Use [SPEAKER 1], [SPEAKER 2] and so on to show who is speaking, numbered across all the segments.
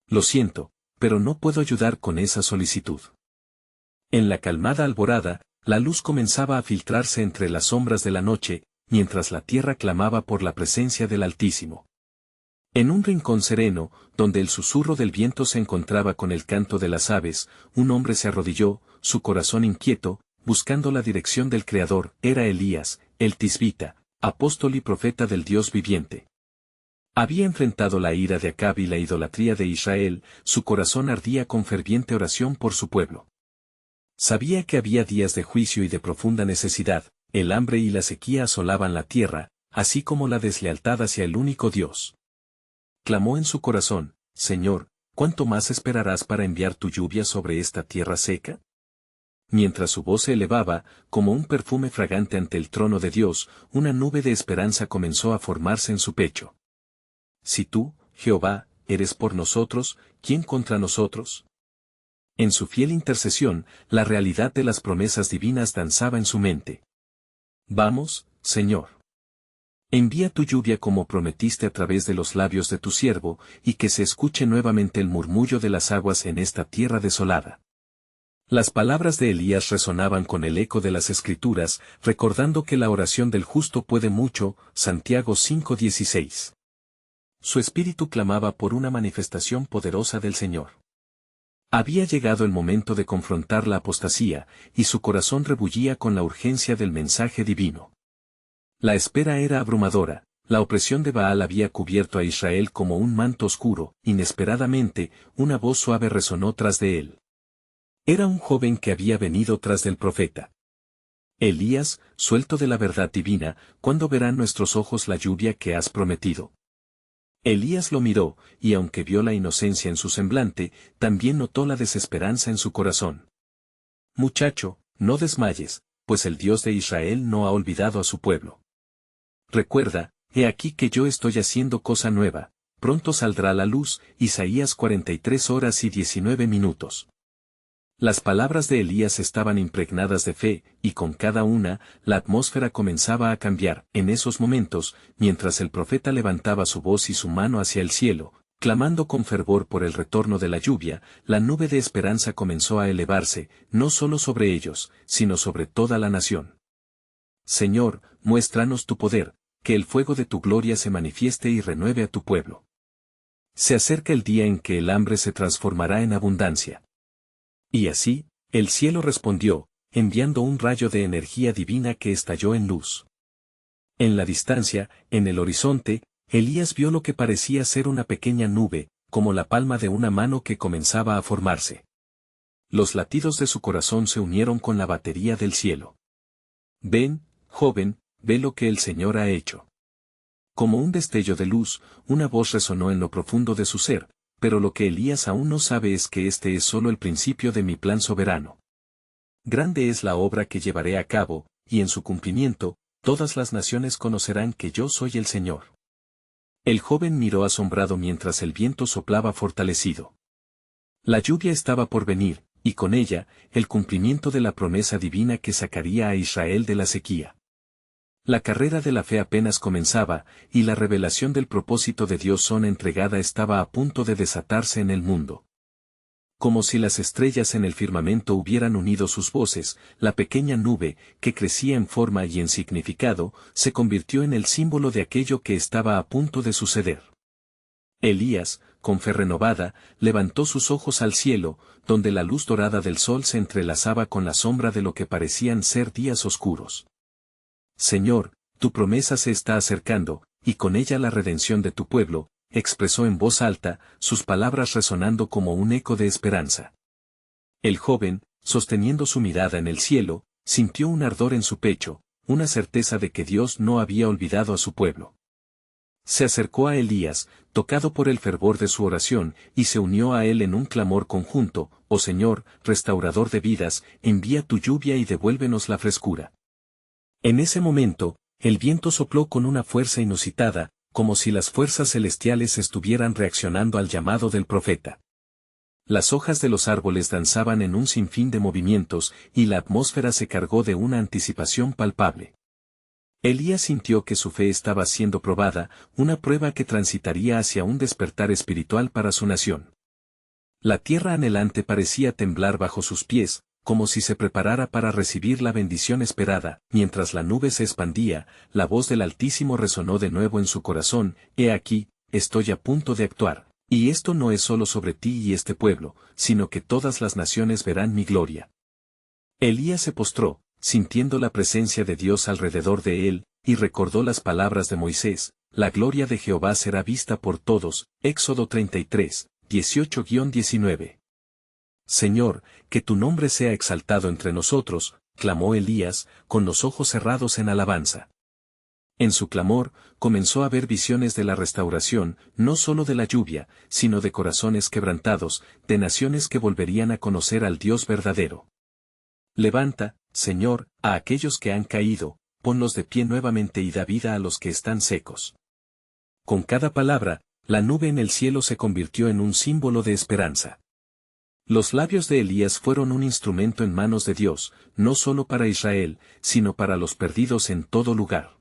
[SPEAKER 1] Lo siento, pero no puedo ayudar con esa solicitud. En la calmada alborada, la luz comenzaba a filtrarse entre las sombras de la noche, mientras la tierra clamaba por la presencia del Altísimo. En un rincón sereno, donde el susurro del viento se encontraba con el canto de las aves, un hombre se arrodilló, su corazón inquieto, buscando la dirección del Creador. Era Elías, el tisbita, apóstol y profeta del Dios viviente. Había enfrentado la ira de Acab y la idolatría de Israel, su corazón ardía con ferviente oración por su pueblo. Sabía que había días de juicio y de profunda necesidad, el hambre y la sequía asolaban la tierra, así como la deslealtad hacia el único Dios. Clamó en su corazón: Señor, ¿cuánto más esperarás para enviar tu lluvia sobre esta tierra seca? Mientras su voz se elevaba, como un perfume fragante ante el trono de Dios, una nube de esperanza comenzó a formarse en su pecho. Si tú, Jehová, eres por nosotros, ¿quién contra nosotros? En su fiel intercesión, la realidad de las promesas divinas danzaba en su mente. Vamos, Señor. Envía tu lluvia como prometiste a través de los labios de tu siervo, y que se escuche nuevamente el murmullo de las aguas en esta tierra desolada. Las palabras de Elías resonaban con el eco de las Escrituras, recordando que la oración del justo puede mucho. Santiago 5:16. Su espíritu clamaba por una manifestación poderosa del Señor. Había llegado el momento de confrontar la apostasía, y su corazón rebullía con la urgencia del mensaje divino. La espera era abrumadora, la opresión de Baal había cubierto a Israel como un manto oscuro. Inesperadamente, una voz suave resonó tras de él. Era un joven que había venido tras del profeta. Elías, suelto de la verdad divina, ¿cuándo verán nuestros ojos la lluvia que has prometido? Elías lo miró, y aunque vio la inocencia en su semblante, también notó la desesperanza en su corazón. Muchacho, no desmayes, pues el Dios de Israel no ha olvidado a su pueblo. Recuerda, he aquí que yo estoy haciendo cosa nueva, pronto saldrá la luz. Isaías 43:19. Las palabras de Elías estaban impregnadas de fe, y con cada una, la atmósfera comenzaba a cambiar. En esos momentos, mientras el profeta levantaba su voz y su mano hacia el cielo, clamando con fervor por el retorno de la lluvia, la nube de esperanza comenzó a elevarse, no solo sobre ellos, sino sobre toda la nación. Señor, muéstranos tu poder, que el fuego de tu gloria se manifieste y renueve a tu pueblo. Se acerca el día en que el hambre se transformará en abundancia. Y así, el cielo respondió, enviando un rayo de energía divina que estalló en luz. En la distancia, en el horizonte, Elías vio lo que parecía ser una pequeña nube, como la palma de una mano que comenzaba a formarse. Los latidos de su corazón se unieron con la batería del cielo. Ven, joven, ve lo que el Señor ha hecho. Como un destello de luz, una voz resonó en lo profundo de su ser. Pero lo que Elías aún no sabe es que este es solo el principio de mi plan soberano. Grande es la obra que llevaré a cabo, y en su cumplimiento, todas las naciones conocerán que yo soy el Señor. El joven miró asombrado mientras el viento soplaba fortalecido. La lluvia estaba por venir, y con ella, el cumplimiento de la promesa divina que sacaría a Israel de la sequía. La carrera de la fe apenas comenzaba, y la revelación del propósito de Dios son entregada estaba a punto de desatarse en el mundo. Como si las estrellas en el firmamento hubieran unido sus voces, la pequeña nube, que crecía en forma y en significado, se convirtió en el símbolo de aquello que estaba a punto de suceder. Elías, con fe renovada, levantó sus ojos al cielo, donde la luz dorada del sol se entrelazaba con la sombra de lo que parecían ser días oscuros. Señor, tu promesa se está acercando, y con ella la redención de tu pueblo, expresó en voz alta, sus palabras resonando como un eco de esperanza. El joven, sosteniendo su mirada en el cielo, sintió un ardor en su pecho, una certeza de que Dios no había olvidado a su pueblo. Se acercó a Elías, tocado por el fervor de su oración, y se unió a él en un clamor conjunto: Oh Señor, restaurador de vidas, envía tu lluvia y devuélvenos la frescura. En ese momento, el viento sopló con una fuerza inusitada, como si las fuerzas celestiales estuvieran reaccionando al llamado del profeta. Las hojas de los árboles danzaban en un sinfín de movimientos, y la atmósfera se cargó de una anticipación palpable. Elías sintió que su fe estaba siendo probada, una prueba que transitaría hacia un despertar espiritual para su nación. La tierra anhelante parecía temblar bajo sus pies, como si se preparara para recibir la bendición esperada. Mientras la nube se expandía, la voz del Altísimo resonó de nuevo en su corazón: He aquí, estoy a punto de actuar, y esto no es solo sobre ti y este pueblo, sino que todas las naciones verán mi gloria. Elías se postró, sintiendo la presencia de Dios alrededor de él, y recordó las palabras de Moisés: La gloria de Jehová será vista por todos. Éxodo 33, 18-19. Señor, que tu nombre sea exaltado entre nosotros, clamó Elías, con los ojos cerrados en alabanza. En su clamor, comenzó a ver visiones de la restauración, no solo de la lluvia, sino de corazones quebrantados, de naciones que volverían a conocer al Dios verdadero. Levanta, Señor, a aquellos que han caído, ponlos de pie nuevamente y da vida a los que están secos. Con cada palabra, la nube en el cielo se convirtió en un símbolo de esperanza. Los labios de Elías fueron un instrumento en manos de Dios, no solo para Israel, sino para los perdidos en todo lugar.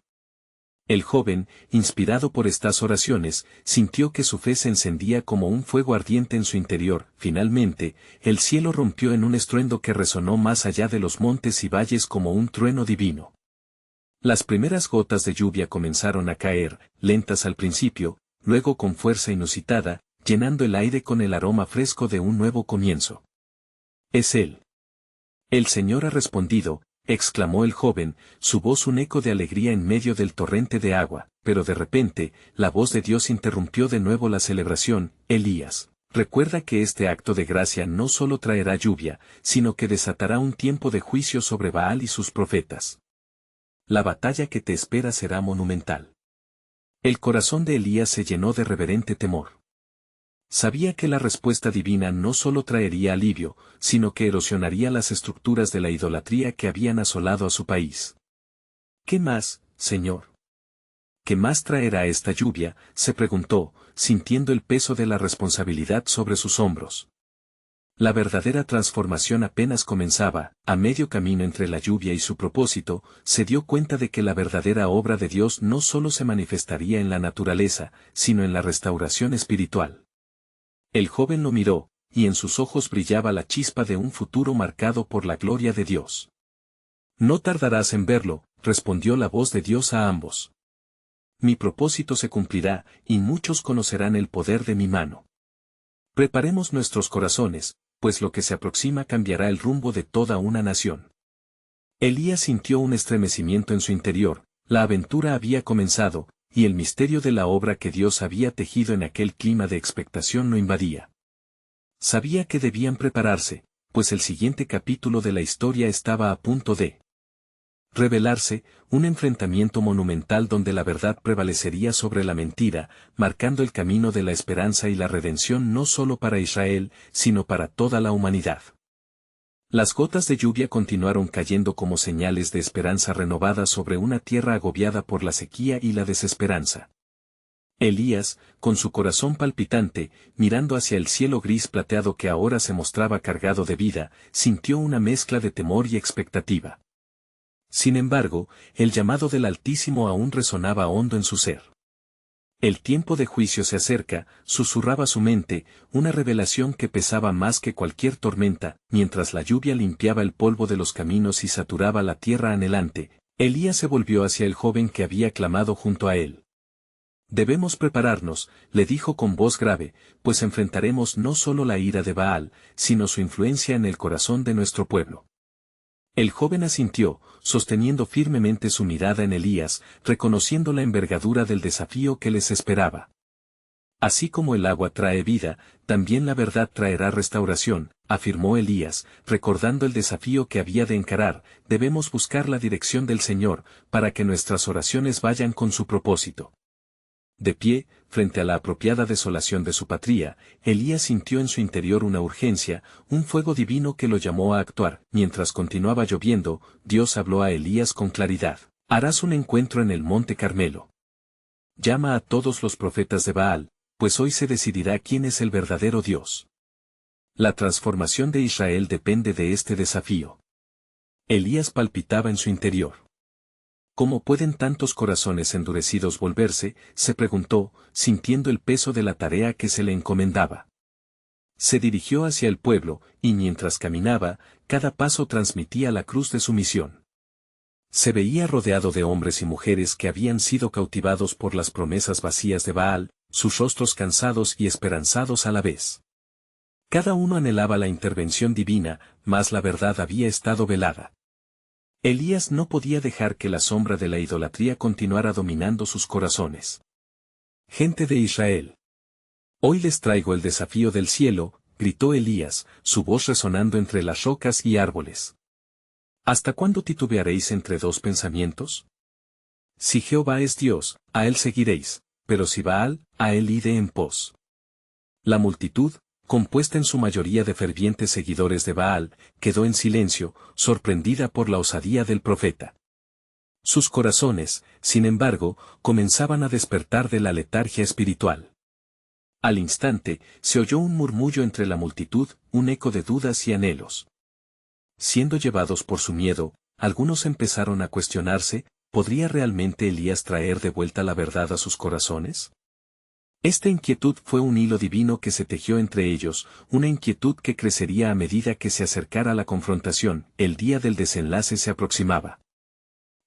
[SPEAKER 1] El joven, inspirado por estas oraciones, sintió que su fe se encendía como un fuego ardiente en su interior. Finalmente, el cielo rompió en un estruendo que resonó más allá de los montes y valles como un trueno divino. Las primeras gotas de lluvia comenzaron a caer, lentas al principio, luego con fuerza inusitada, llenando el aire con el aroma fresco de un nuevo comienzo. Es Él. El Señor ha respondido, exclamó el joven, su voz un eco de alegría en medio del torrente de agua, pero de repente, la voz de Dios interrumpió de nuevo la celebración: Elías, recuerda que este acto de gracia no solo traerá lluvia, sino que desatará un tiempo de juicio sobre Baal y sus profetas. La batalla que te espera será monumental. El corazón de Elías se llenó de reverente temor. Sabía que la respuesta divina no solo traería alivio, sino que erosionaría las estructuras de la idolatría que habían asolado a su país. ¿Qué más, Señor? ¿Qué más traerá esta lluvia?, se preguntó, sintiendo el peso de la responsabilidad sobre sus hombros. La verdadera transformación apenas comenzaba. A medio camino entre la lluvia y su propósito, se dio cuenta de que la verdadera obra de Dios no solo se manifestaría en la naturaleza, sino en la restauración espiritual. El joven lo miró, y en sus ojos brillaba la chispa de un futuro marcado por la gloria de Dios. No tardarás en verlo, respondió la voz de Dios a ambos. Mi propósito se cumplirá, y muchos conocerán el poder de mi mano. Preparemos nuestros corazones, pues lo que se aproxima cambiará el rumbo de toda una nación. Elías sintió un estremecimiento en su interior. La aventura había comenzado, y el misterio de la obra que Dios había tejido en aquel clima de expectación lo invadía. Sabía que debían prepararse, pues el siguiente capítulo de la historia estaba a punto de revelarse, un enfrentamiento monumental donde la verdad prevalecería sobre la mentira, marcando el camino de la esperanza y la redención no solo para Israel, sino para toda la humanidad. Las gotas de lluvia continuaron cayendo como señales de esperanza renovada sobre una tierra agobiada por la sequía y la desesperanza. Elías, con su corazón palpitante, mirando hacia el cielo gris plateado que ahora se mostraba cargado de vida, sintió una mezcla de temor y expectativa. Sin embargo, el llamado del Altísimo aún resonaba hondo en su ser. El tiempo de juicio se acerca, susurraba su mente, una revelación que pesaba más que cualquier tormenta. Mientras la lluvia limpiaba el polvo de los caminos y saturaba la tierra anhelante, Elías se volvió hacia el joven que había clamado junto a él. Debemos prepararnos, le dijo con voz grave, pues enfrentaremos no solo la ira de Baal, sino su influencia en el corazón de nuestro pueblo. El joven asintió, sosteniendo firmemente su mirada en Elías, reconociendo la envergadura del desafío que les esperaba. Así como el agua trae vida, también la verdad traerá restauración, afirmó Elías, recordando el desafío que había de encarar. Debemos buscar la dirección del Señor, para que nuestras oraciones vayan con su propósito. De pie, frente a la apropiada desolación de su patria, Elías sintió en su interior una urgencia, un fuego divino que lo llamó a actuar. Mientras continuaba lloviendo, Dios habló a Elías con claridad: harás un encuentro en el monte Carmelo. Llama a todos los profetas de Baal, pues hoy se decidirá quién es el verdadero Dios. La transformación de Israel depende de este desafío. Elías palpitaba en su interior. ¿Cómo pueden tantos corazones endurecidos volverse?, se preguntó, sintiendo el peso de la tarea que se le encomendaba. Se dirigió hacia el pueblo, y mientras caminaba, cada paso transmitía la cruz de su misión. Se veía rodeado de hombres y mujeres que habían sido cautivados por las promesas vacías de Baal, sus rostros cansados y esperanzados a la vez. Cada uno anhelaba la intervención divina, mas la verdad había estado velada. Elías no podía dejar que la sombra de la idolatría continuara dominando sus corazones. Gente de Israel. Hoy les traigo el desafío del cielo, gritó Elías, su voz resonando entre las rocas y árboles. ¿Hasta cuándo titubearéis entre dos pensamientos? Si Jehová es Dios, a él seguiréis, pero si Baal, a él ide en pos. La multitud, compuesta en su mayoría de fervientes seguidores de Baal, quedó en silencio, sorprendida por la osadía del profeta. Sus corazones, sin embargo, comenzaban a despertar de la letargia espiritual. Al instante, se oyó un murmullo entre la multitud, un eco de dudas y anhelos. Siendo llevados por su miedo, algunos empezaron a cuestionarse, ¿podría realmente Elías traer de vuelta la verdad a sus corazones? Esta inquietud fue un hilo divino que se tejió entre ellos, una inquietud que crecería a medida que se acercara la confrontación, el día del desenlace se aproximaba.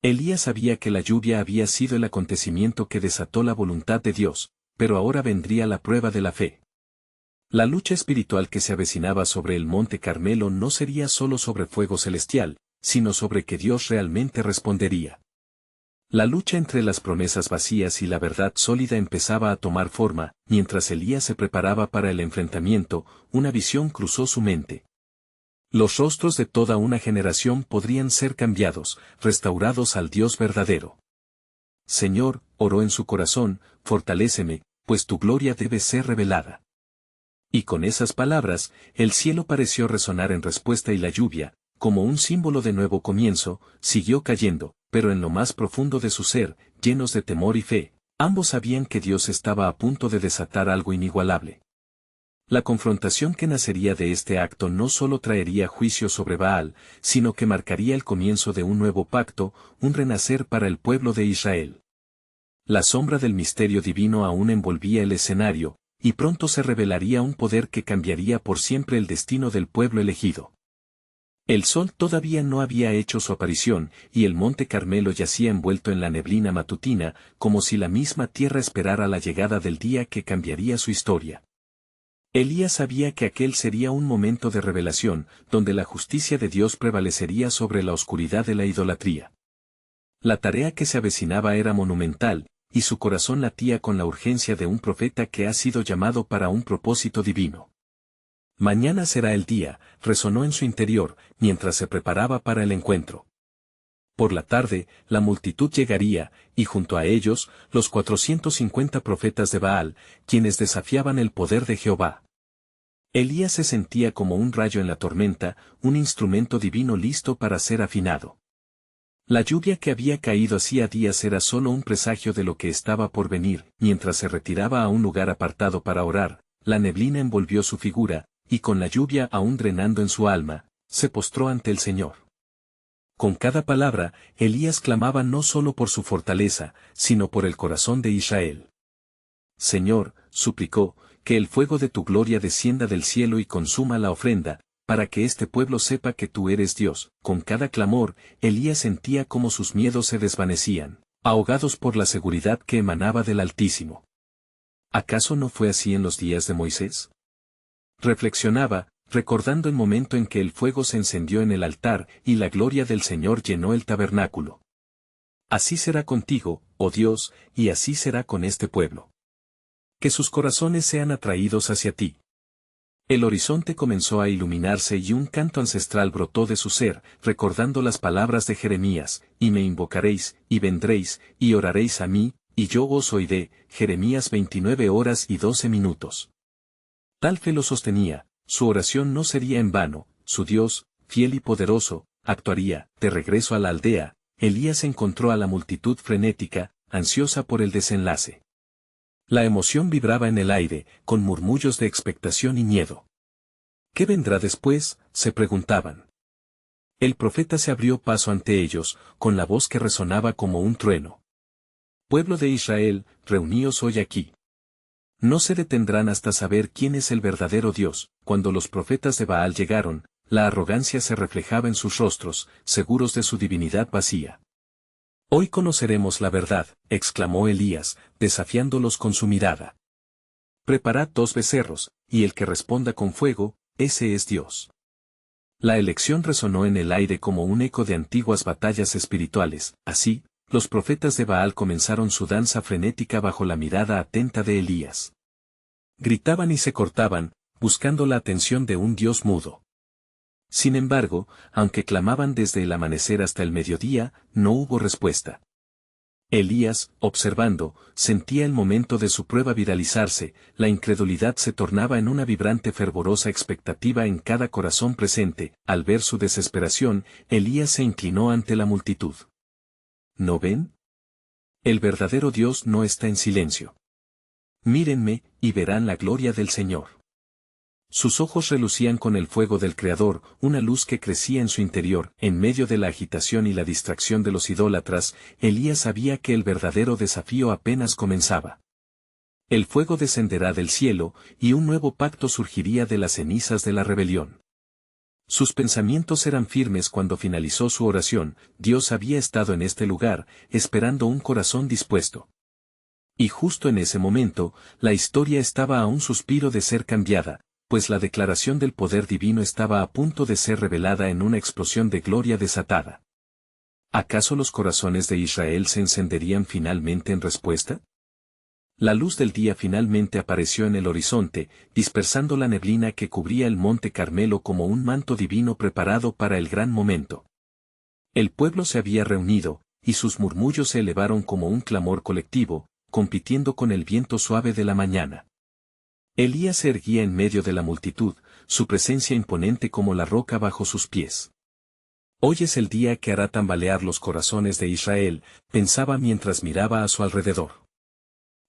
[SPEAKER 1] Elías sabía que la lluvia había sido el acontecimiento que desató la voluntad de Dios, pero ahora vendría la prueba de la fe. La lucha espiritual que se avecinaba sobre el monte Carmelo no sería solo sobre fuego celestial, sino sobre que Dios realmente respondería. La lucha entre las promesas vacías y la verdad sólida empezaba a tomar forma, mientras Elías se preparaba para el enfrentamiento, una visión cruzó su mente. Los rostros de toda una generación podrían ser cambiados, restaurados al Dios verdadero. Señor, oró en su corazón, fortaléceme, pues tu gloria debe ser revelada. Y con esas palabras, el cielo pareció resonar en respuesta y la lluvia, como un símbolo de nuevo comienzo, siguió cayendo, pero en lo más profundo de su ser, llenos de temor y fe, ambos sabían que Dios estaba a punto de desatar algo inigualable. La confrontación que nacería de este acto no solo traería juicio sobre Baal, sino que marcaría el comienzo de un nuevo pacto, un renacer para el pueblo de Israel. La sombra del misterio divino aún envolvía el escenario, y pronto se revelaría un poder que cambiaría por siempre el destino del pueblo elegido. El sol todavía no había hecho su aparición, y el monte Carmelo yacía envuelto en la neblina matutina, como si la misma tierra esperara la llegada del día que cambiaría su historia. Elías sabía que aquel sería un momento de revelación, donde la justicia de Dios prevalecería sobre la oscuridad de la idolatría. La tarea que se avecinaba era monumental, y su corazón latía con la urgencia de un profeta que ha sido llamado para un propósito divino. Mañana será el día, resonó en su interior, mientras se preparaba para el encuentro. Por la tarde, la multitud llegaría, y junto a ellos, los 450 profetas de Baal, quienes desafiaban el poder de Jehová. Elías se sentía como un rayo en la tormenta, un instrumento divino listo para ser afinado. La lluvia que había caído hacía días era solo un presagio de lo que estaba por venir, mientras se retiraba a un lugar apartado para orar, la neblina envolvió su figura, y con la lluvia aún drenando en su alma, se postró ante el Señor. Con cada palabra, Elías clamaba no solo por su fortaleza, sino por el corazón de Israel. Señor, suplicó, que el fuego de tu gloria descienda del cielo y consuma la ofrenda, para que este pueblo sepa que tú eres Dios. Con cada clamor, Elías sentía como sus miedos se desvanecían, ahogados por la seguridad que emanaba del Altísimo. ¿Acaso no fue así en los días de Moisés? Reflexionaba, recordando el momento en que el fuego se encendió en el altar y la gloria del Señor llenó el tabernáculo. Así será contigo, oh Dios, y así será con este pueblo. Que sus corazones sean atraídos hacia ti. El horizonte comenzó a iluminarse y un canto ancestral brotó de su ser, recordando las palabras de Jeremías, y me invocaréis, y vendréis, y oraréis a mí, y yo os oiré, Jeremías 29:12. Tal fe lo sostenía, su oración no sería en vano, su Dios, fiel y poderoso, actuaría. De regreso a la aldea, Elías encontró a la multitud frenética, ansiosa por el desenlace. La emoción vibraba en el aire, con murmullos de expectación y miedo. ¿Qué vendrá después?, se preguntaban. El profeta se abrió paso ante ellos, con la voz que resonaba como un trueno. Pueblo de Israel, reuníos hoy aquí. No se detendrán hasta saber quién es el verdadero Dios. Cuando los profetas de Baal llegaron, la arrogancia se reflejaba en sus rostros, seguros de su divinidad vacía. Hoy conoceremos la verdad, exclamó Elías, desafiándolos con su mirada. Preparad 2 becerros, y el que responda con fuego, ese es Dios. La elección resonó en el aire como un eco de antiguas batallas espirituales. Así, los profetas de Baal comenzaron su danza frenética bajo la mirada atenta de Elías. Gritaban y se cortaban, buscando la atención de un Dios mudo. Sin embargo, aunque clamaban desde el amanecer hasta el mediodía, no hubo respuesta. Elías, observando, sentía el momento de su prueba viralizarse, la incredulidad se tornaba en una vibrante fervorosa expectativa en cada corazón presente. Al ver su desesperación, Elías se inclinó ante la multitud. ¿No ven? El verdadero Dios no está en silencio. Mírenme, y verán la gloria del Señor. Sus ojos relucían con el fuego del Creador, una luz que crecía en su interior. En medio de la agitación y la distracción de los idólatras, Elías sabía que el verdadero desafío apenas comenzaba. El fuego descenderá del cielo, y un nuevo pacto surgiría de las cenizas de la rebelión. Sus pensamientos eran firmes cuando finalizó su oración. Dios había estado en este lugar, esperando un corazón dispuesto. Y justo en ese momento, la historia estaba a un suspiro de ser cambiada, pues la declaración del poder divino estaba a punto de ser revelada en una explosión de gloria desatada. ¿Acaso los corazones de Israel se encenderían finalmente en respuesta? La luz del día finalmente apareció en el horizonte, dispersando la neblina que cubría el monte Carmelo como un manto divino preparado para el gran momento. El pueblo se había reunido, y sus murmullos se elevaron como un clamor colectivo, compitiendo con el viento suave de la mañana. Elías se erguía en medio de la multitud, su presencia imponente como la roca bajo sus pies. Hoy es el día que hará tambalear los corazones de Israel, pensaba mientras miraba a su alrededor.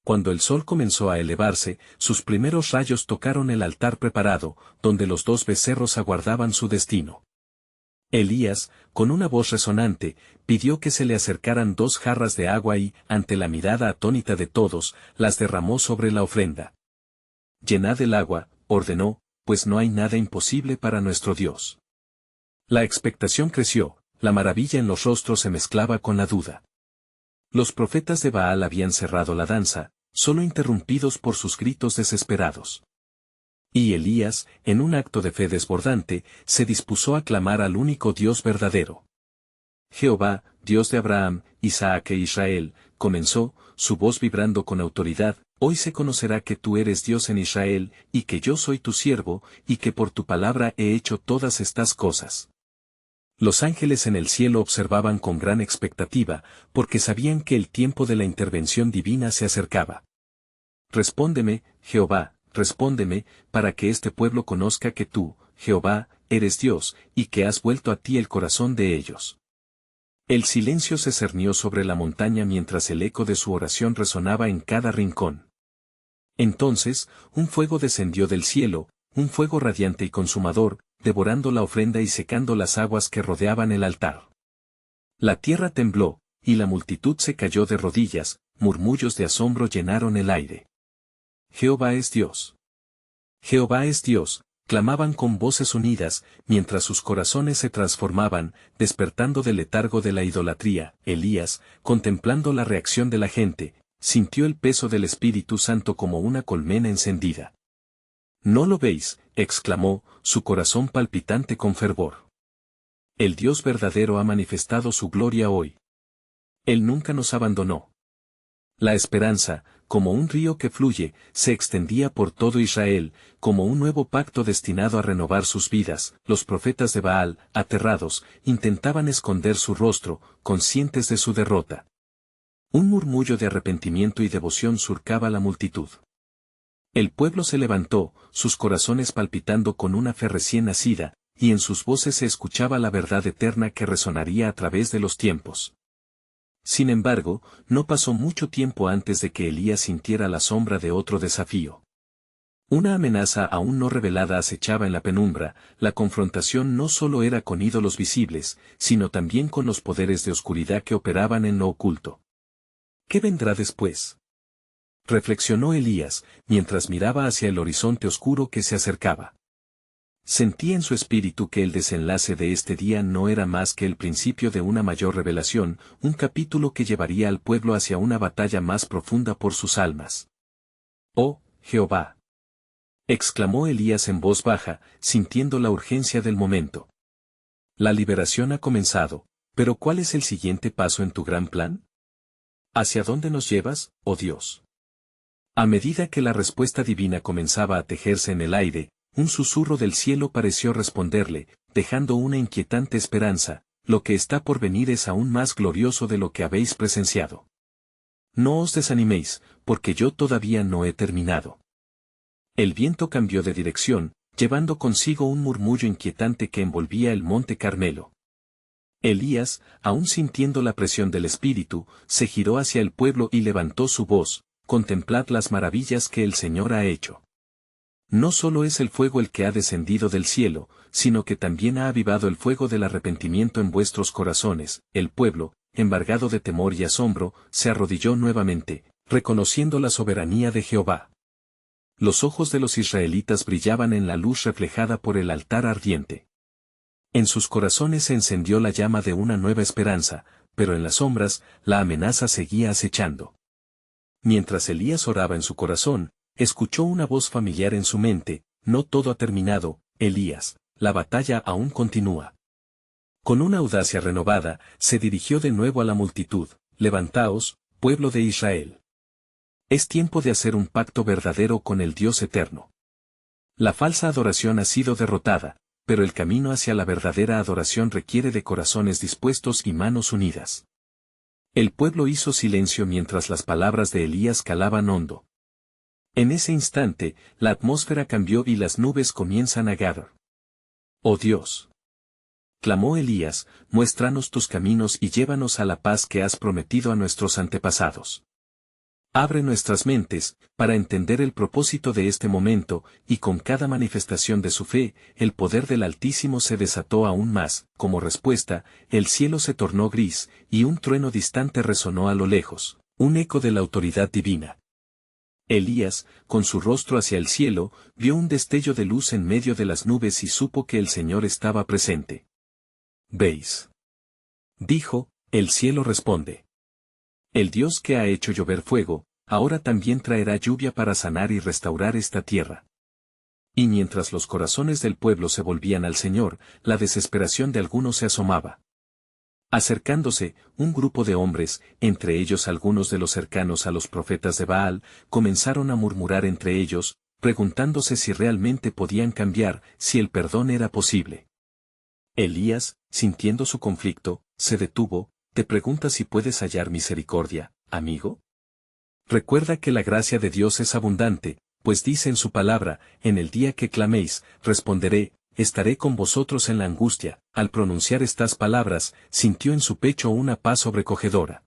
[SPEAKER 1] Cuando el sol comenzó a elevarse, sus primeros rayos tocaron el altar preparado, donde los 2 becerros aguardaban su destino. Elías, con una voz resonante, pidió que se le acercaran 2 jarras de agua y, ante la mirada atónita de todos, las derramó sobre la ofrenda. Llenad el agua, ordenó, pues no hay nada imposible para nuestro Dios. La expectación creció, la maravilla en los rostros se mezclaba con la duda. Los profetas de Baal habían cerrado la danza, solo interrumpidos por sus gritos desesperados. Y Elías, en un acto de fe desbordante, se dispuso a clamar al único Dios verdadero. Jehová, Dios de Abraham, Isaac e Israel, comenzó, su voz vibrando con autoridad, hoy se conocerá que tú eres Dios en Israel, y que yo soy tu siervo, y que por tu palabra he hecho todas estas cosas. Los ángeles en el cielo observaban con gran expectativa, porque sabían que el tiempo de la intervención divina se acercaba. Respóndeme, Jehová, respóndeme, para que este pueblo conozca que tú, Jehová, eres Dios, y que has vuelto a ti el corazón de ellos. El silencio se cernió sobre la montaña mientras el eco de su oración resonaba en cada rincón. Entonces, un fuego descendió del cielo, un fuego radiante y consumador, devorando la ofrenda y secando las aguas que rodeaban el altar. La tierra tembló, y la multitud se cayó de rodillas, murmullos de asombro llenaron el aire. Jehová es Dios. Jehová es Dios, clamaban con voces unidas, mientras sus corazones se transformaban, despertando del letargo de la idolatría. Elías, contemplando la reacción de la gente, sintió el peso del Espíritu Santo como una colmena encendida. ¿No lo veis?, exclamó, su corazón palpitante con fervor. El Dios verdadero ha manifestado su gloria hoy. Él nunca nos abandonó. La esperanza, como un río que fluye, se extendía por todo Israel, como un nuevo pacto destinado a renovar sus vidas. Los profetas de Baal, aterrados, intentaban esconder su rostro, conscientes de su derrota. Un murmullo de arrepentimiento y devoción surcaba la multitud. El pueblo se levantó, sus corazones palpitando con una fe recién nacida, y en sus voces se escuchaba la verdad eterna que resonaría a través de los tiempos. Sin embargo, no pasó mucho tiempo antes de que Elías sintiera la sombra de otro desafío. Una amenaza aún no revelada acechaba en la penumbra. La confrontación no solo era con ídolos visibles, sino también con los poderes de oscuridad que operaban en lo oculto. ¿Qué vendrá después? reflexionó Elías, mientras miraba hacia el horizonte oscuro que se acercaba. Sentía en su espíritu que el desenlace de este día no era más que el principio de una mayor revelación, un capítulo que llevaría al pueblo hacia una batalla más profunda por sus almas. «Oh, Jehová», exclamó Elías en voz baja, sintiendo la urgencia del momento. La liberación ha comenzado, pero ¿cuál es el siguiente paso en tu gran plan? ¿Hacia dónde nos llevas, oh Dios? A medida que la respuesta divina comenzaba a tejerse en el aire, un susurro del cielo pareció responderle, dejando una inquietante esperanza: lo que está por venir es aún más glorioso de lo que habéis presenciado. No os desaniméis, porque yo todavía no he terminado. El viento cambió de dirección, llevando consigo un murmullo inquietante que envolvía el monte Carmelo. Elías, aún sintiendo la presión del Espíritu, se giró hacia el pueblo y levantó su voz: «Contemplad las maravillas que el Señor ha hecho. No solo es el fuego el que ha descendido del cielo, sino que también ha avivado el fuego del arrepentimiento en vuestros corazones». El pueblo, embargado de temor y asombro, se arrodilló nuevamente, reconociendo la soberanía de Jehová. Los ojos de los israelitas brillaban en la luz reflejada por el altar ardiente. En sus corazones se encendió la llama de una nueva esperanza, pero en las sombras, la amenaza seguía acechando. Mientras Elías oraba en su corazón, escuchó una voz familiar en su mente: «No todo ha terminado, Elías, la batalla aún continúa». Con una audacia renovada, se dirigió de nuevo a la multitud: «Levantaos, pueblo de Israel. Es tiempo de hacer un pacto verdadero con el Dios eterno. La falsa adoración ha sido derrotada, pero el camino hacia la verdadera adoración requiere de corazones dispuestos y manos unidas». El pueblo hizo silencio mientras las palabras de Elías calaban hondo. En ese instante, la atmósfera cambió y las nubes comienzan a ganar. «Oh Dios», clamó Elías, «muéstranos tus caminos y llévanos a la paz que has prometido a nuestros antepasados. Abre nuestras mentes, para entender el propósito de este momento», y con cada manifestación de su fe, el poder del Altísimo se desató aún más. Como respuesta, el cielo se tornó gris, y un trueno distante resonó a lo lejos, un eco de la autoridad divina. Elías, con su rostro hacia el cielo, vio un destello de luz en medio de las nubes y supo que el Señor estaba presente. «¿Veis?», dijo. «El cielo responde. El Dios que ha hecho llover fuego, ahora también traerá lluvia para sanar y restaurar esta tierra». Y mientras los corazones del pueblo se volvían al Señor, la desesperación de algunos se asomaba. Acercándose, un grupo de hombres, entre ellos algunos de los cercanos a los profetas de Baal, comenzaron a murmurar entre ellos, preguntándose si realmente podían cambiar, si el perdón era posible. Elías, sintiendo su conflicto, se detuvo. «¿Te preguntas si puedes hallar misericordia, amigo? Recuerda que la gracia de Dios es abundante, pues dice en su palabra: en el día que claméis, responderé, estaré con vosotros en la angustia». Al pronunciar estas palabras, sintió en su pecho una paz sobrecogedora.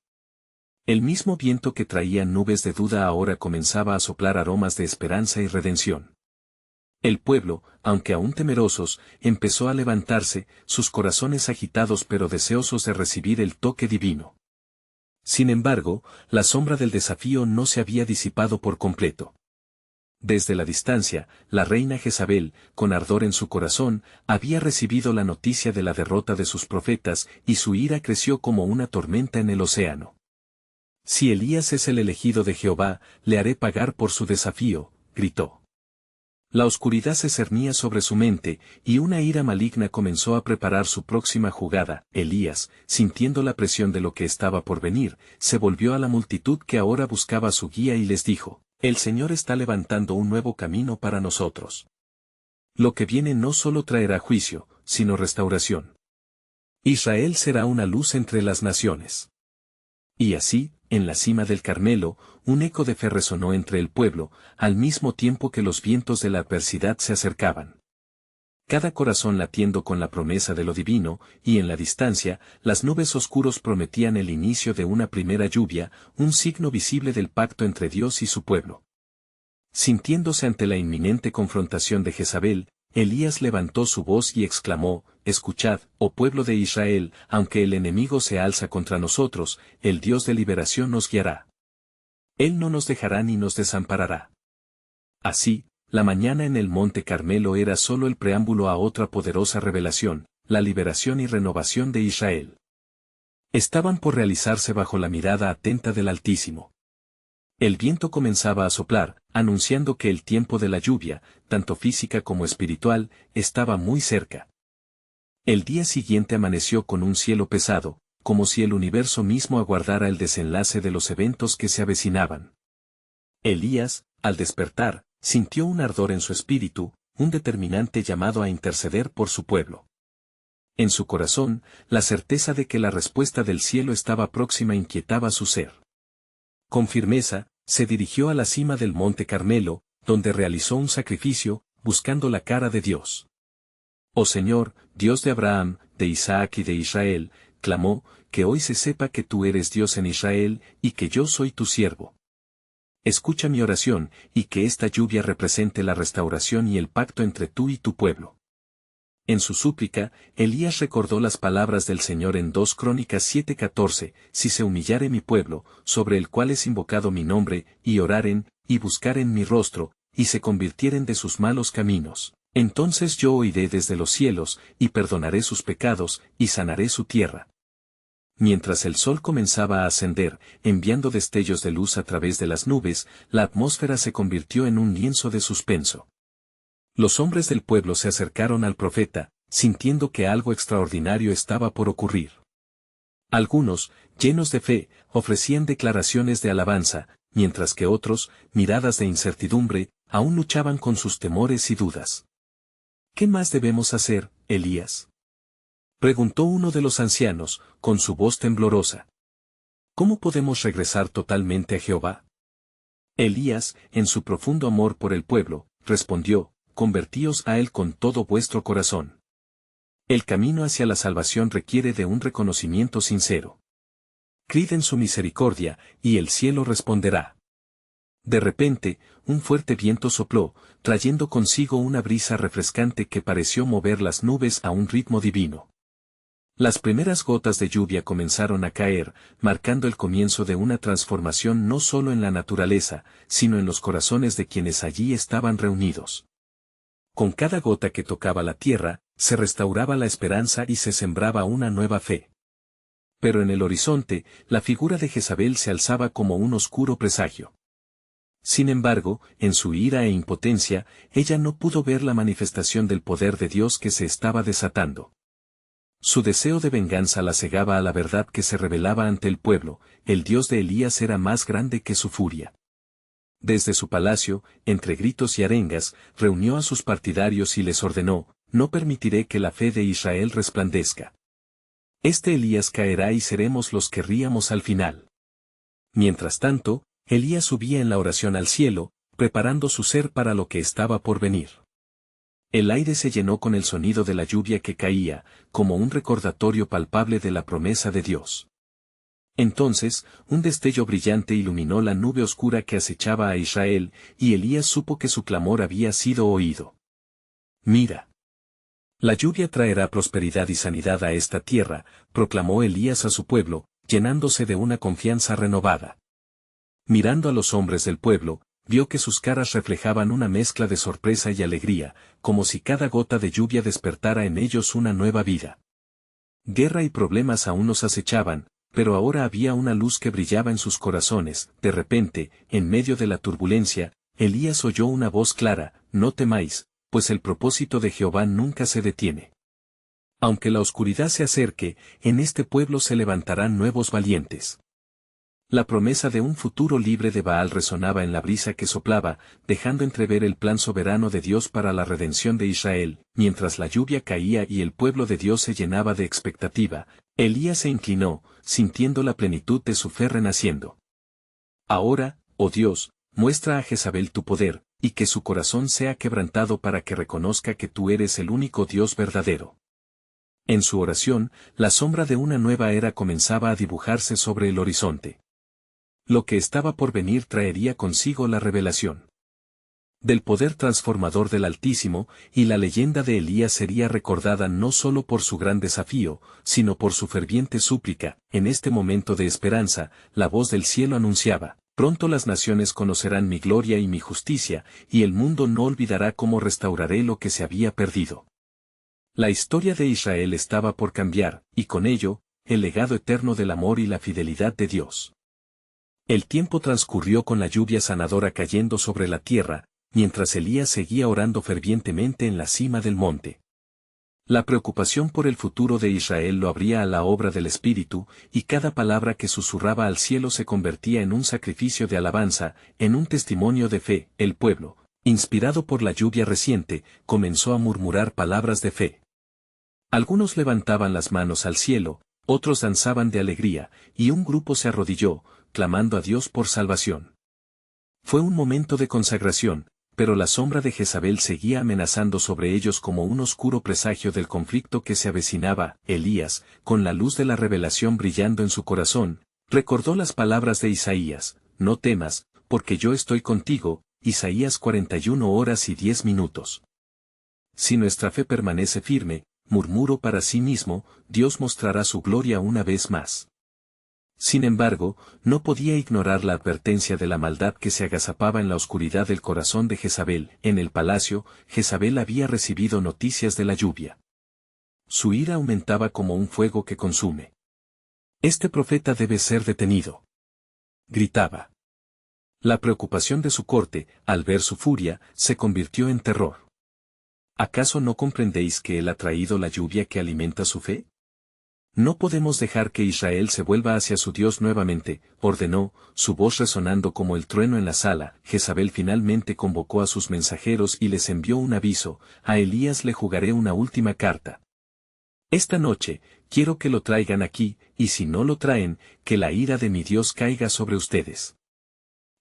[SPEAKER 1] El mismo viento que traía nubes de duda ahora comenzaba a soplar aromas de esperanza y redención. El pueblo, aunque aún temerosos, empezó a levantarse, sus corazones agitados pero deseosos de recibir el toque divino. Sin embargo, la sombra del desafío no se había disipado por completo. Desde la distancia, la reina Jezabel, con ardor en su corazón, había recibido la noticia de la derrota de sus profetas, y su ira creció como una tormenta en el océano. «Si Elías es el elegido de Jehová, le haré pagar por su desafío», gritó. La oscuridad se cernía sobre su mente, y una ira maligna comenzó a preparar su próxima jugada. Elías, sintiendo la presión de lo que estaba por venir, se volvió a la multitud que ahora buscaba su guía y les dijo: «El Señor está levantando un nuevo camino para nosotros. Lo que viene no solo traerá juicio, sino restauración. Israel será una luz entre las naciones». Y así, en la cima del Carmelo, un eco de fe resonó entre el pueblo, al mismo tiempo que los vientos de la adversidad se acercaban. Cada corazón latiendo con la promesa de lo divino, y en la distancia, las nubes oscuros prometían el inicio de una primera lluvia, un signo visible del pacto entre Dios y su pueblo. Sintiéndose ante la inminente confrontación de Jezabel, Elías levantó su voz y exclamó: «Escuchad, oh pueblo de Israel, aunque el enemigo se alza contra nosotros, el Dios de liberación nos guiará. Él no nos dejará ni nos desamparará. Así, la mañana en el Monte Carmelo era solo el preámbulo a otra poderosa revelación, la liberación y renovación de Israel. Estaban por realizarse bajo la mirada atenta del Altísimo. El viento comenzaba a soplar, anunciando que el tiempo de la lluvia, tanto física como espiritual, estaba muy cerca. El día siguiente amaneció con un cielo pesado, como si el universo mismo aguardara el desenlace de los eventos que se avecinaban. Elías, al despertar, sintió un ardor en su espíritu, un determinante llamado a interceder por su pueblo. En su corazón, la certeza de que la respuesta del cielo estaba próxima inquietaba su ser. Con firmeza, se dirigió a la cima del Monte Carmelo, donde realizó un sacrificio, buscando la cara de Dios. «Oh Señor, Dios de Abraham, de Isaac y de Israel», clamó, «que hoy se sepa que tú eres Dios en Israel, y que yo soy tu siervo. Escucha mi oración, y que esta lluvia represente la restauración y el pacto entre tú y tu pueblo». En su súplica, Elías recordó las palabras del Señor en 2 Crónicas 7:14, «Si se humillare mi pueblo, sobre el cual es invocado mi nombre, y oraren, y buscaren mi rostro, y se convirtieren de sus malos caminos, entonces yo oiré desde los cielos, y perdonaré sus pecados, y sanaré su tierra». Mientras el sol comenzaba a ascender, enviando destellos de luz a través de las nubes, la atmósfera se convirtió en un lienzo de suspenso. Los hombres del pueblo se acercaron al profeta, sintiendo que algo extraordinario estaba por ocurrir. Algunos, llenos de fe, ofrecían declaraciones de alabanza, mientras que otros, miradas de incertidumbre, aún luchaban con sus temores y dudas. «¿Qué más debemos hacer, Elías?», preguntó uno de los ancianos, con su voz temblorosa. «¿Cómo podemos regresar totalmente a Jehová?». Elías, en su profundo amor por el pueblo, respondió: «Convertíos a él con todo vuestro corazón». El camino hacia la salvación requiere de un reconocimiento sincero. Crid en su misericordia, y el cielo responderá. De repente, un fuerte viento sopló, trayendo consigo una brisa refrescante que pareció mover las nubes a un ritmo divino. Las primeras gotas de lluvia comenzaron a caer, marcando el comienzo de una transformación no solo en la naturaleza, sino en los corazones de quienes allí estaban reunidos. Con cada gota que tocaba la tierra, se restauraba la esperanza y se sembraba una nueva fe. Pero en el horizonte, la figura de Jezabel se alzaba como un oscuro presagio. Sin embargo, en su ira e impotencia, ella no pudo ver la manifestación del poder de Dios que se estaba desatando. Su deseo de venganza la cegaba a la verdad que se revelaba ante el pueblo: el Dios de Elías era más grande que su furia. Desde su palacio, entre gritos y arengas, reunió a sus partidarios y les ordenó: «No permitiré que la fe de Israel resplandezca. Este Elías caerá y seremos los que ríamos al final». Mientras tanto, Elías subía en la oración al cielo, preparando su ser para lo que estaba por venir. El aire se llenó con el sonido de la lluvia que caía, como un recordatorio palpable de la promesa de Dios. Entonces, un destello brillante iluminó la nube oscura que acechaba a Israel, y Elías supo que su clamor había sido oído. «Mira. La lluvia traerá prosperidad y sanidad a esta tierra», proclamó Elías a su pueblo, llenándose de una confianza renovada. Mirando a los hombres del pueblo, vio que sus caras reflejaban una mezcla de sorpresa y alegría, como si cada gota de lluvia despertara en ellos una nueva vida. Guerra y problemas aún nos acechaban, pero ahora había una luz que brillaba en sus corazones. De repente, en medio de la turbulencia, Elías oyó una voz clara: «No temáis, pues el propósito de Jehová nunca se detiene. Aunque la oscuridad se acerque, en este pueblo se levantarán nuevos valientes». La promesa de un futuro libre de Baal resonaba en la brisa que soplaba, dejando entrever el plan soberano de Dios para la redención de Israel. Mientras la lluvia caía y el pueblo de Dios se llenaba de expectativa, Elías se inclinó, sintiendo la plenitud de su fe renaciendo. «Ahora, oh Dios, muestra a Jezabel tu poder, y que su corazón sea quebrantado para que reconozca que tú eres el único Dios verdadero». En su oración, la sombra de una nueva era comenzaba a dibujarse sobre el horizonte. Lo que estaba por venir traería consigo la revelación del poder transformador del Altísimo, y la leyenda de Elías sería recordada no solo por su gran desafío, sino por su ferviente súplica. En este momento de esperanza, la voz del cielo anunciaba: Pronto las naciones conocerán mi gloria y mi justicia, y el mundo no olvidará cómo restauraré lo que se había perdido. La historia de Israel estaba por cambiar, y con ello, el legado eterno del amor y la fidelidad de Dios. El tiempo transcurrió con la lluvia sanadora cayendo sobre la tierra, mientras Elías seguía orando fervientemente en la cima del monte. La preocupación por el futuro de Israel lo abría a la obra del Espíritu, y cada palabra que susurraba al cielo se convertía en un sacrificio de alabanza, en un testimonio de fe. El pueblo, inspirado por la lluvia reciente, comenzó a murmurar palabras de fe. Algunos levantaban las manos al cielo, otros danzaban de alegría, y un grupo se arrodilló, clamando a Dios por salvación. Fue un momento de consagración, pero la sombra de Jezabel seguía amenazando sobre ellos como un oscuro presagio del conflicto que se avecinaba. Elías, con la luz de la revelación brillando en su corazón, recordó las palabras de Isaías: no temas, porque yo estoy contigo. Isaías 41 horas y 10 minutos. Si nuestra fe permanece firme, murmuró para sí mismo, Dios mostrará su gloria una vez más. Sin embargo, no podía ignorar la advertencia de la maldad que se agazapaba en la oscuridad del corazón de Jezabel. En el palacio, Jezabel había recibido noticias de la lluvia. Su ira aumentaba como un fuego que consume. Este profeta debe ser detenido, gritaba. La preocupación de su corte, al ver su furia, se convirtió en terror. ¿Acaso no comprendéis que él ha traído la lluvia que alimenta su fe? No podemos dejar que Israel se vuelva hacia su Dios nuevamente, ordenó, su voz resonando como el trueno en la sala. Jezabel finalmente convocó a sus mensajeros y les envió un aviso: a Elías le jugaré una última carta. Esta noche, quiero que lo traigan aquí, y si no lo traen, que la ira de mi Dios caiga sobre ustedes.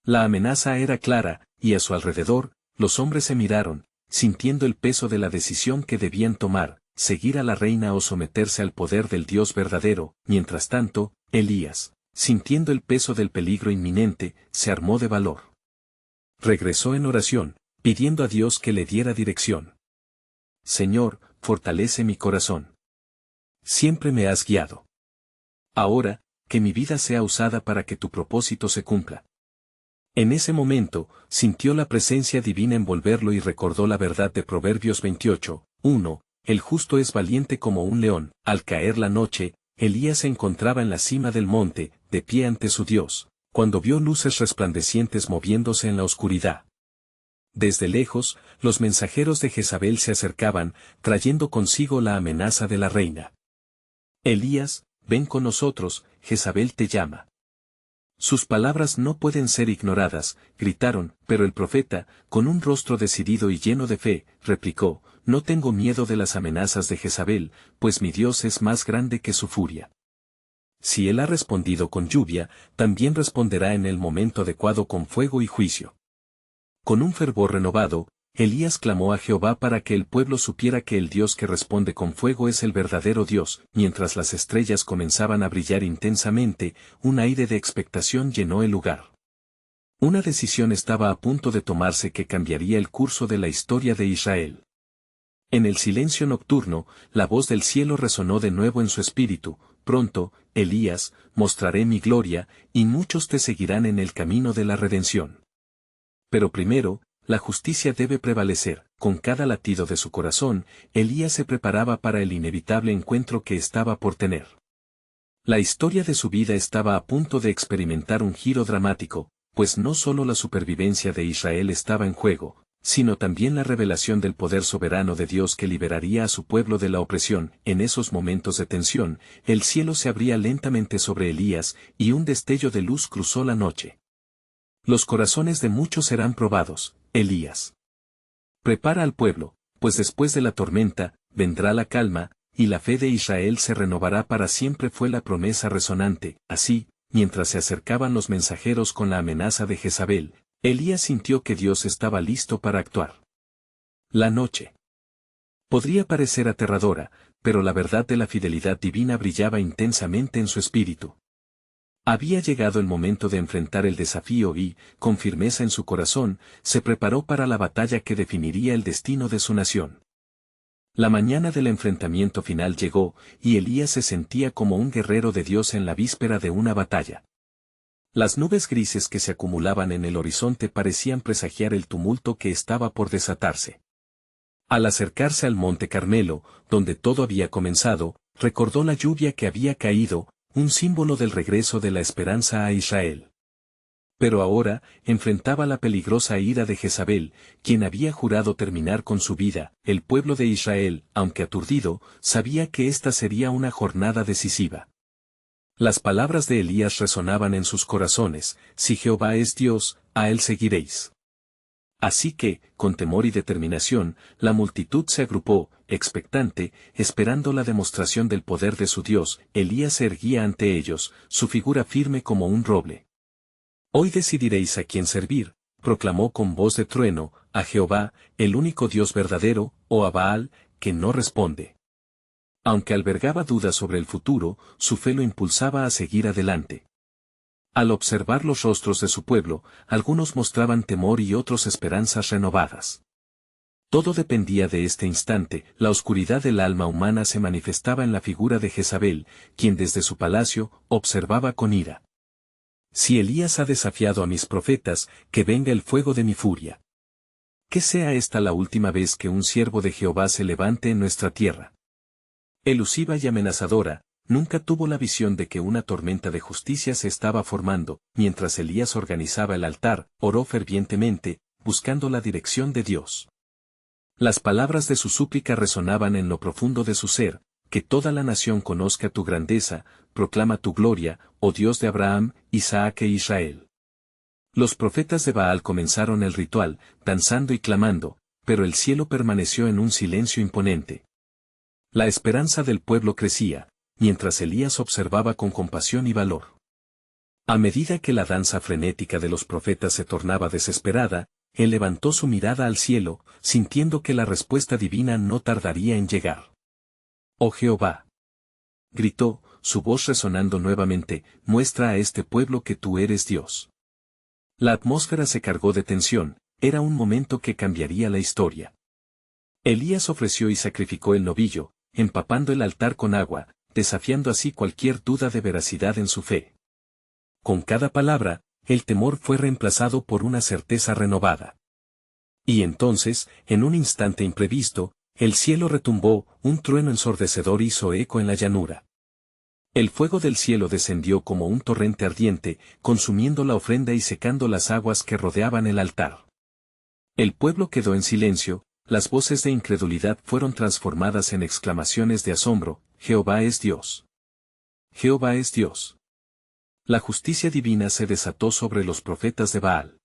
[SPEAKER 1] La amenaza era clara, y a su alrededor, los hombres se miraron, sintiendo el peso de la decisión que debían tomar: seguir a la reina o someterse al poder del Dios verdadero. Mientras tanto, Elías, sintiendo el peso del peligro inminente, se armó de valor. Regresó en oración, pidiendo a Dios que le diera dirección. Señor, fortalece mi corazón. Siempre me has guiado. Ahora, que mi vida sea usada para que tu propósito se cumpla. En ese momento, sintió la presencia divina envolverlo y recordó la verdad de Proverbios 28:1. El justo es valiente como un león. Al caer la noche, Elías se encontraba en la cima del monte, de pie ante su Dios, cuando vio luces resplandecientes moviéndose en la oscuridad. Desde lejos, los mensajeros de Jezabel se acercaban, trayendo consigo la amenaza de la reina. Elías, ven con nosotros, Jezabel te llama. Sus palabras no pueden ser ignoradas, gritaron, pero el profeta, con un rostro decidido y lleno de fe, replicó: no tengo miedo de las amenazas de Jezabel, pues mi Dios es más grande que su furia. Si él ha respondido con lluvia, también responderá en el momento adecuado con fuego y juicio. Con un fervor renovado, Elías clamó a Jehová para que el pueblo supiera que el Dios que responde con fuego es el verdadero Dios. Mientras las estrellas comenzaban a brillar intensamente, un aire de expectación llenó el lugar. Una decisión estaba a punto de tomarse que cambiaría el curso de la historia de Israel. En el silencio nocturno, la voz del cielo resonó de nuevo en su espíritu: pronto, Elías, mostraré mi gloria, y muchos te seguirán en el camino de la redención. Pero primero, la justicia debe prevalecer. Con cada latido de su corazón, Elías se preparaba para el inevitable encuentro que estaba por tener. La historia de su vida estaba a punto de experimentar un giro dramático, pues no solo la supervivencia de Israel estaba en juego, sino también la revelación del poder soberano de Dios que liberaría a su pueblo de la opresión. En esos momentos de tensión, el cielo se abría lentamente sobre Elías, y un destello de luz cruzó la noche. Los corazones de muchos serán probados, Elías. Prepara al pueblo, pues después de la tormenta, vendrá la calma, y la fe de Israel se renovará para siempre, fue la promesa resonante. Así, mientras se acercaban los mensajeros con la amenaza de Jezabel, Elías sintió que Dios estaba listo para actuar. La noche podría parecer aterradora, pero la verdad de la fidelidad divina brillaba intensamente en su espíritu. Había llegado el momento de enfrentar el desafío y, con firmeza en su corazón, se preparó para la batalla que definiría el destino de su nación. La mañana del enfrentamiento final llegó, y Elías se sentía como un guerrero de Dios en la víspera de una batalla. Las nubes grises que se acumulaban en el horizonte parecían presagiar el tumulto que estaba por desatarse. Al acercarse al monte Carmelo, donde todo había comenzado, recordó la lluvia que había caído, un símbolo del regreso de la esperanza a Israel. Pero ahora, enfrentaba la peligrosa ira de Jezabel, quien había jurado terminar con su vida. El pueblo de Israel, aunque aturdido, sabía que esta sería una jornada decisiva. Las palabras de Elías resonaban en sus corazones: si Jehová es Dios, a él seguiréis. Así que, con temor y determinación, la multitud se agrupó, expectante, esperando la demostración del poder de su Dios. Elías se erguía ante ellos, su figura firme como un roble. Hoy decidiréis a quién servir, proclamó con voz de trueno: a Jehová, el único Dios verdadero, o a Baal, que no responde. Aunque albergaba dudas sobre el futuro, su fe lo impulsaba a seguir adelante. Al observar los rostros de su pueblo, algunos mostraban temor y otros esperanzas renovadas. Todo dependía de este instante. La oscuridad del alma humana se manifestaba en la figura de Jezabel, quien desde su palacio observaba con ira. Si Elías ha desafiado a mis profetas, que venga el fuego de mi furia. Que sea esta la última vez que un siervo de Jehová se levante en nuestra tierra. Elusiva y amenazadora, nunca tuvo la visión de que una tormenta de justicia se estaba formando. Mientras Elías organizaba el altar, oró fervientemente, buscando la dirección de Dios. Las palabras de su súplica resonaban en lo profundo de su ser: que toda la nación conozca tu grandeza, proclama tu gloria, oh Dios de Abraham, Isaac e Israel. Los profetas de Baal comenzaron el ritual, danzando y clamando, pero el cielo permaneció en un silencio imponente. La esperanza del pueblo crecía, mientras Elías observaba con compasión y valor. A medida que la danza frenética de los profetas se tornaba desesperada, él levantó su mirada al cielo, sintiendo que la respuesta divina no tardaría en llegar. «Oh Jehová», gritó, su voz resonando nuevamente, «muestra a este pueblo que tú eres Dios». La atmósfera se cargó de tensión, era un momento que cambiaría la historia. Elías ofreció y sacrificó el novillo, empapando el altar con agua, desafiando así cualquier duda de veracidad en su fe. Con cada palabra, el temor fue reemplazado por una certeza renovada. Y entonces, en un instante imprevisto, el cielo retumbó, un trueno ensordecedor hizo eco en la llanura. El fuego del cielo descendió como un torrente ardiente, consumiendo la ofrenda y secando las aguas que rodeaban el altar. El pueblo quedó en silencio, las voces de incredulidad fueron transformadas en exclamaciones de asombro: «Jehová es Dios. Jehová es Dios». La justicia divina se desató sobre los profetas de Baal.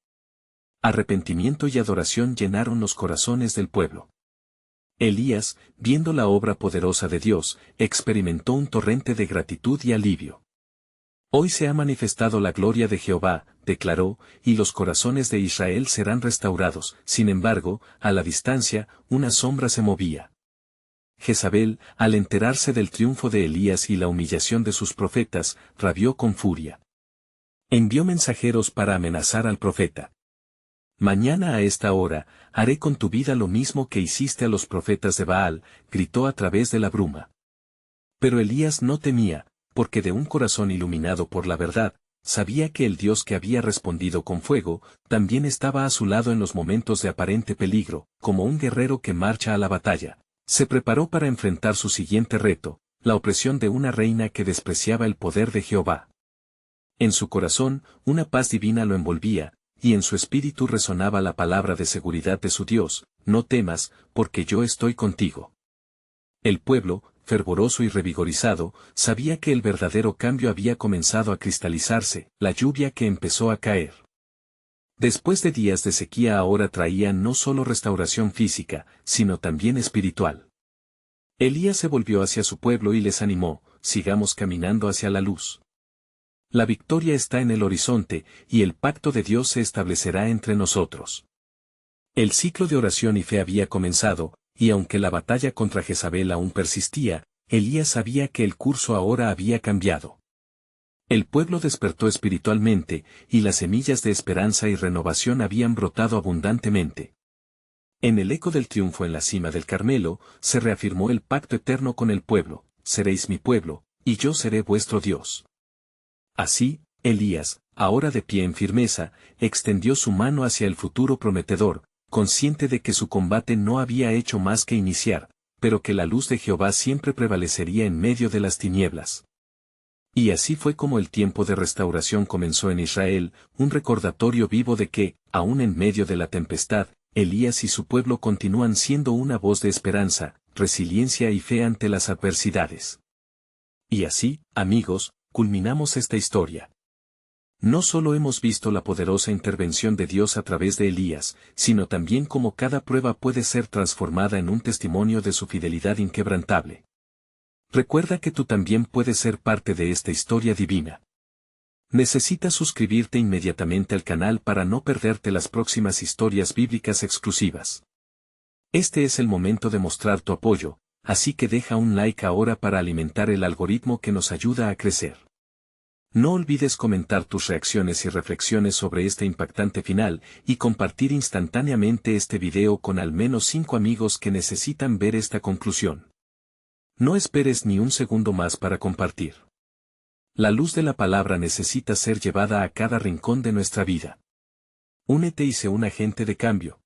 [SPEAKER 1] Arrepentimiento y adoración llenaron los corazones del pueblo. Elías, viendo la obra poderosa de Dios, experimentó un torrente de gratitud y alivio. «Hoy se ha manifestado la gloria de Jehová», declaró, «y los corazones de Israel serán restaurados». Sin embargo, a la distancia, una sombra se movía. Jezabel, al enterarse del triunfo de Elías y la humillación de sus profetas, rabió con furia. Envió mensajeros para amenazar al profeta. «Mañana a esta hora, haré con tu vida lo mismo que hiciste a los profetas de Baal», gritó a través de la bruma. Pero Elías no temía, porque de un corazón iluminado por la verdad, sabía que el Dios que había respondido con fuego, también estaba a su lado en los momentos de aparente peligro. Como un guerrero que marcha a la batalla, se preparó para enfrentar su siguiente reto: la opresión de una reina que despreciaba el poder de Jehová. En su corazón, una paz divina lo envolvía, y en su espíritu resonaba la palabra de seguridad de su Dios: «No temas, porque yo estoy contigo». El pueblo, fervoroso y revigorizado, sabía que el verdadero cambio había comenzado a cristalizarse. La lluvia que empezó a caer después de días de sequía ahora traía no solo restauración física, sino también espiritual. Elías se volvió hacia su pueblo y les animó: «Sigamos caminando hacia la luz. La victoria está en el horizonte, y el pacto de Dios se establecerá entre nosotros». El ciclo de oración y fe había comenzado, y aunque la batalla contra Jezabel aún persistía, Elías sabía que el curso ahora había cambiado. El pueblo despertó espiritualmente, y las semillas de esperanza y renovación habían brotado abundantemente. En el eco del triunfo en la cima del Carmelo, se reafirmó el pacto eterno con el pueblo: «Seréis mi pueblo, y yo seré vuestro Dios». Así, Elías, ahora de pie en firmeza, extendió su mano hacia el futuro prometedor, consciente de que su combate no había hecho más que iniciar, pero que la luz de Jehová siempre prevalecería en medio de las tinieblas. Y así fue como el tiempo de restauración comenzó en Israel, un recordatorio vivo de que, aun en medio de la tempestad, Elías y su pueblo continúan siendo una voz de esperanza, resiliencia y fe ante las adversidades. Y así, amigos, culminamos esta historia. No solo hemos visto la poderosa intervención de Dios a través de Elías, sino también cómo cada prueba puede ser transformada en un testimonio de su fidelidad inquebrantable. Recuerda que tú también puedes ser parte de esta historia divina. Necesitas suscribirte inmediatamente al canal para no perderte las próximas historias bíblicas exclusivas. Este es el momento de mostrar tu apoyo, así que deja un like ahora para alimentar el algoritmo que nos ayuda a crecer. No olvides comentar tus reacciones y reflexiones sobre este impactante final y compartir instantáneamente este video con al menos 5 amigos que necesitan ver esta conclusión. No esperes ni un segundo más para compartir. La luz de la palabra necesita ser llevada a cada rincón de nuestra vida. Únete y sé un agente de cambio.